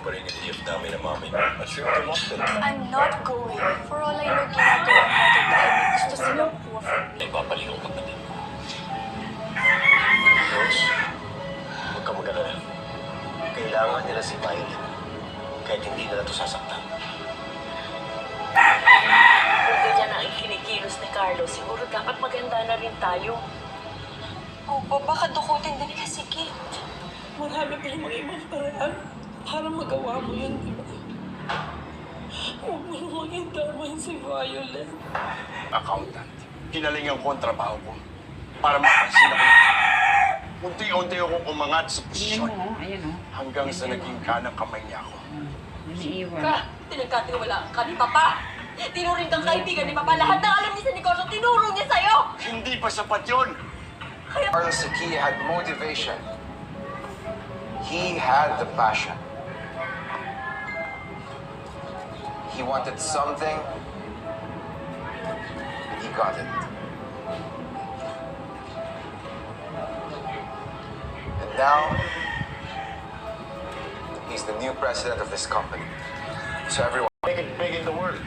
pa rin yung gift namin na mami at sure to hospital. I'm not going. For all I know, ginagawa mo ito dahil may gusto silang kuha from me. Nagpapaling ang kapatid mo. Rose, huwag ka mag-alala. Kailangan nila si Violet. Kahit hindi nila ito sasaktan. Kung ganyan ang ikinikilos ni Carlos, siguro dapat maganda na rin tayo. Opo, baka dukutin din nila si Kate. Marami pa yung mga ibang paraan para magawa mo yun, di ba? Huwag mo namang hintabahin si Violet. Accountant, hinalingan ko ang trabaho ko para makapansin ako. Unti-unti akong umangat sa posisyon hanggang sa naging kanang kamay niya ako. Pinagkatiwalaan ka ni Papa. Tinuring kang kaibigan ni Papa. Lahat ng alam niya sa negosyo, tinuro niya sa'yo. Hindi pa sapat yun! Carlos Saki had motivation. He had the passion. He wanted something. He got it. And now, he's the new president of this company. So everyone, Make it big in the world.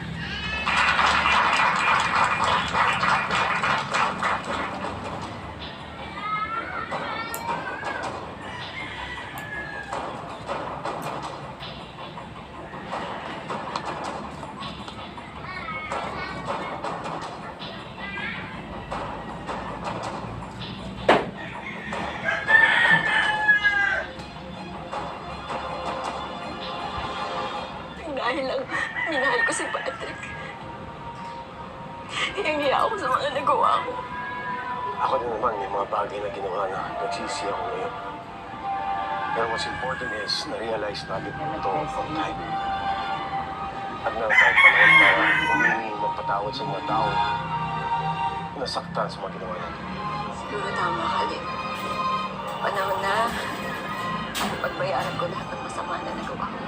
Dahil lang minahal ko si Patrick. Hiyang-hiya ako sa mga nagawa ko. Ako din naman, may mga bagay na ginawa na nagsisi ako ngayon. Pero what's important is, na-realize natin ito from time. At meron tayong panahon para humingi ng patawad sa mga tao na nasaktan sa mga ginawa natin. Siguro tama ka, Len. Panahon na pagbayaran ko lahat ng masama na nagawa ko.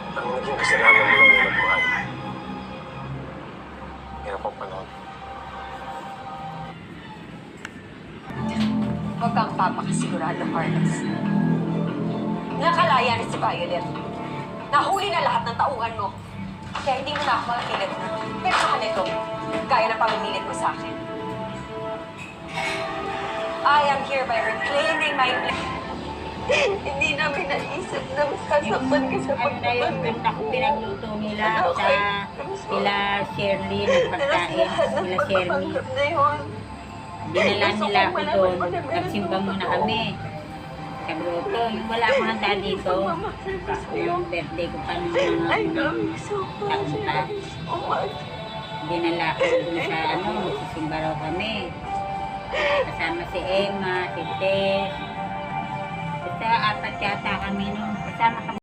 Ang naging kasalanan mo lang yung nagmahal. Hirap ang panahon. Huwag kang papakasigurado, Carlos. Nakalaya ni si Violet. Nahuli na lahat ng tauhan mo. Kaya hindi mo na ako makakilit. Pero naman ito, kaya na pamimilit mo sa akin. I am hereby reclaiming my Hindi namin naisip na masasaktan ka sa Ano na yung pinagluto nila sa sila Shirley ng pagkain, sila Shirley. Dinala nila ako doon, nagsimba muna kami. Sabi ko, yung wala akong handa dito. Yung birthday ko pa nung taon pa. Dinala ako doon sa magsisimba raw kami. Kasama si Emma, si Tess. Basta apat yata kami nung kasama kami.